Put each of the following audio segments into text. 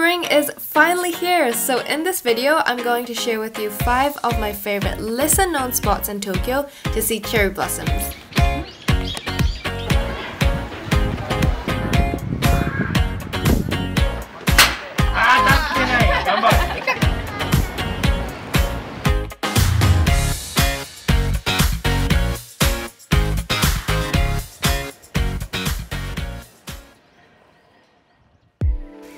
Spring is finally here, so in this video I'm going to share with you 5 of my favorite lesser known spots in Tokyo to see cherry blossoms.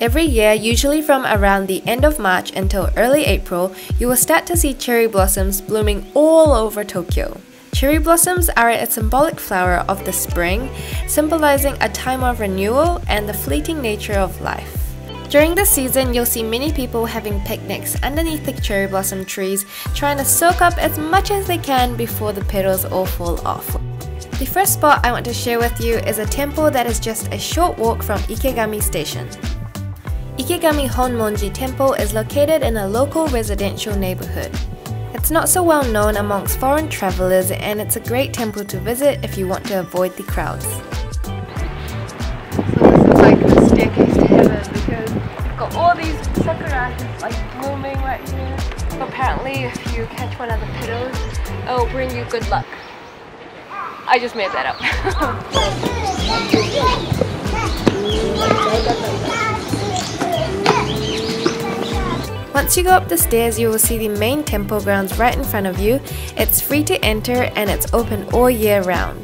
Every year, usually from around the end of March until early April, you will start to see cherry blossoms blooming all over Tokyo. Cherry blossoms are a symbolic flower of the spring, symbolizing a time of renewal and the fleeting nature of life. During this season, you'll see many people having picnics underneath the cherry blossom trees, trying to soak up as much as they can before the petals all fall off. The first spot I want to share with you is a temple that is just a short walk from Ikegami Station. Ikegami Honmonji Temple is located in a local residential neighbourhood. It's not so well known amongst foreign travellers, and it's a great temple to visit if you want to avoid the crowds. So this is like the staircase to heaven because you've got all these sakura just like blooming right here. So apparently if you catch one of the petals, it will bring you good luck. I just made that up. Once you go up the stairs, you will see the main temple grounds right in front of you. It's free to enter and it's open all year round.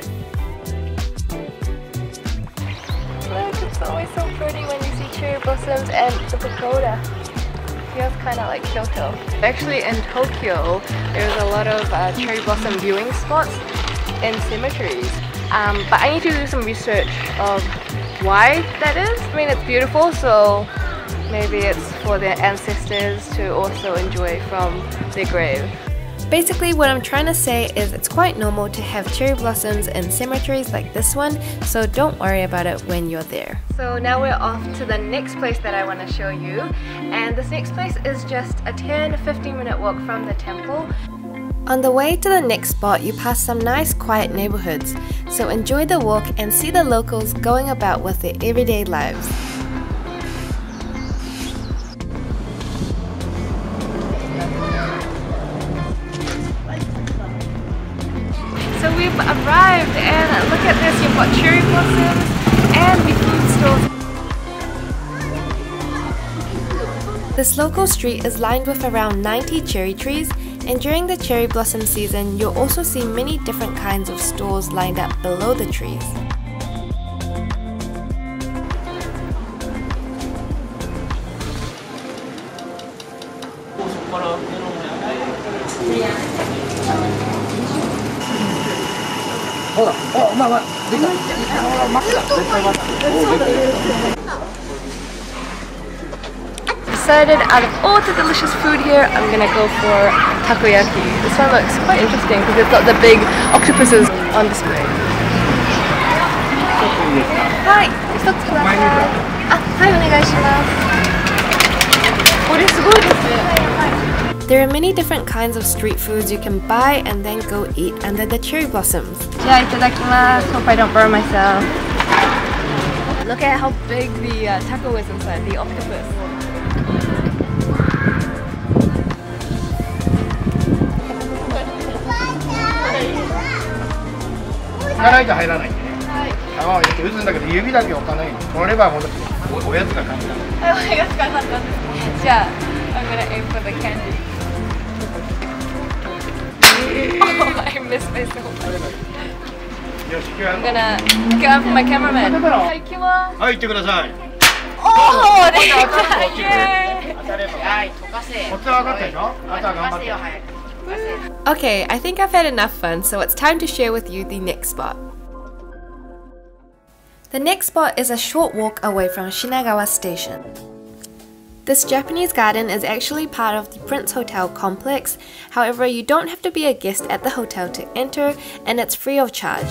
Look, it's always so pretty when you see cherry blossoms and the pagoda. Feels kind of like Kyoto. Actually in Tokyo, there's a lot of cherry blossom viewing spots in cemeteries. But I need to do some research of why that is. I mean, it's beautiful, so maybe it's for their ancestors to also enjoy from their grave. Basically, what I'm trying to say is it's quite normal to have cherry blossoms in cemeteries like this one, so don't worry about it when you're there. So now we're off to the next place that I want to show you, and this next place is just a 10-15 minute walk from the temple. On the way to the next spot, you pass some nice quiet neighborhoods, so enjoy the walk and see the locals going about with their everyday lives. So we've arrived, and look at this, you've got cherry blossoms and the food stalls. This local street is lined with around 90 cherry trees, and during the cherry blossom season, you'll also see many different kinds of stalls lined up below the trees. Decided out of all the delicious food here, I'm gonna go for takoyaki. This one looks quite interesting because it's got the big octopuses on display. Hi, there are many different kinds of street foods you can buy and then go eat under the cherry blossoms. Itadakimasu. Hope I don't burn myself. Look at how big the taco is inside, the octopus. I'm gonna aim for the candy. Oh, I missed myself. I'm gonna get out for my cameraman. Oh, okay, I think I've had enough fun, so it's time to share with you the next spot. The next spot is a short walk away from Shinagawa Station. This Japanese garden is actually part of the Prince Hotel complex, however you don't have to be a guest at the hotel to enter, and it's free of charge.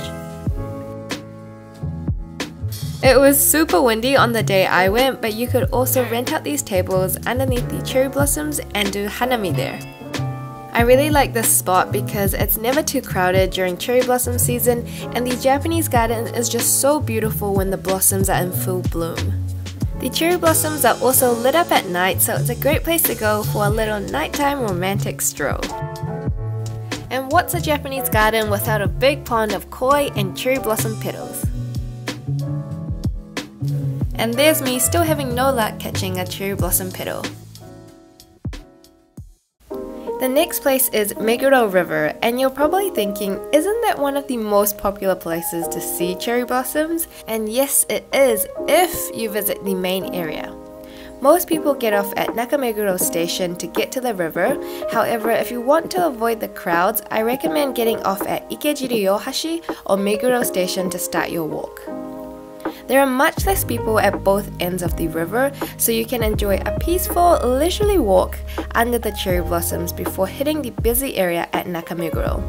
It was super windy on the day I went, but you could also rent out these tables underneath the cherry blossoms and do hanami there. I really like this spot because it's never too crowded during cherry blossom season, and the Japanese garden is just so beautiful when the blossoms are in full bloom. The cherry blossoms are also lit up at night, so it's a great place to go for a little nighttime romantic stroll. And what's a Japanese garden without a big pond of koi and cherry blossom petals? And there's me still having no luck catching a cherry blossom petal. The next place is Meguro River, and you're probably thinking, isn't that one of the most popular places to see cherry blossoms? And yes, it is if you visit the main area. Most people get off at Meguro Station to get to the river. However, if you want to avoid the crowds, I recommend getting off at Ikejiri-ohashi or Meguro Station to start your walk. There are much less people at both ends of the river, so you can enjoy a peaceful, leisurely walk under the cherry blossoms before hitting the busy area at Nakameguro.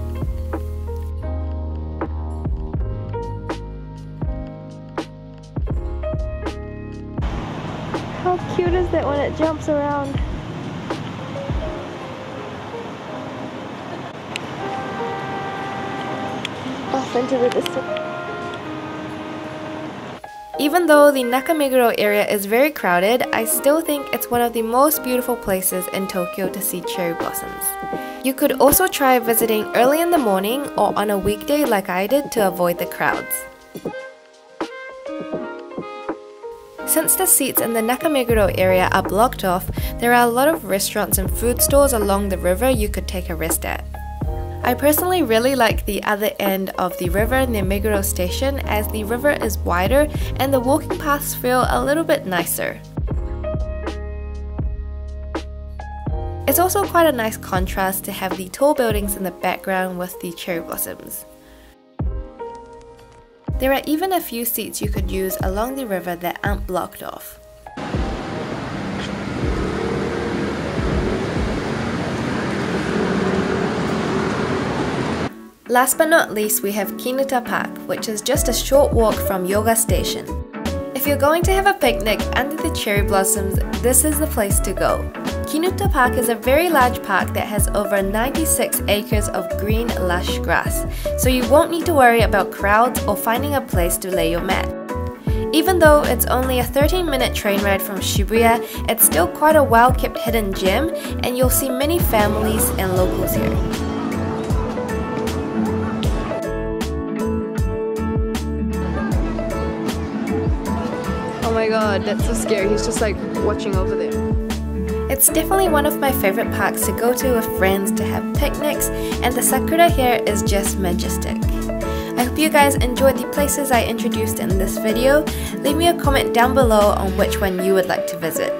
How cute is that when it jumps around? Off into the distance. Even though the Nakameguro area is very crowded, I still think it's one of the most beautiful places in Tokyo to see cherry blossoms. You could also try visiting early in the morning or on a weekday like I did to avoid the crowds. Since the seats in the Nakameguro area are blocked off, there are a lot of restaurants and food stores along the river you could take a rest at. I personally really like the other end of the river near Meguro Station, as the river is wider and the walking paths feel a little bit nicer. It's also quite a nice contrast to have the tall buildings in the background with the cherry blossoms. There are even a few seats you could use along the river that aren't blocked off. Last but not least, we have Kinuta Park, which is just a short walk from Yoga Station. If you're going to have a picnic under the cherry blossoms, this is the place to go. Kinuta Park is a very large park that has over 96 acres of green, lush grass, so you won't need to worry about crowds or finding a place to lay your mat. Even though it's only a 13-minute train ride from Shibuya, it's still quite a well-kept hidden gem, and you'll see many families and locals here. Oh my god, that's so scary. He's just like watching over there. It's definitely one of my favorite parks to go to with friends to have picnics, and the sakura here is just majestic. I hope you guys enjoyed the places I introduced in this video. Leave me a comment down below on which one you would like to visit.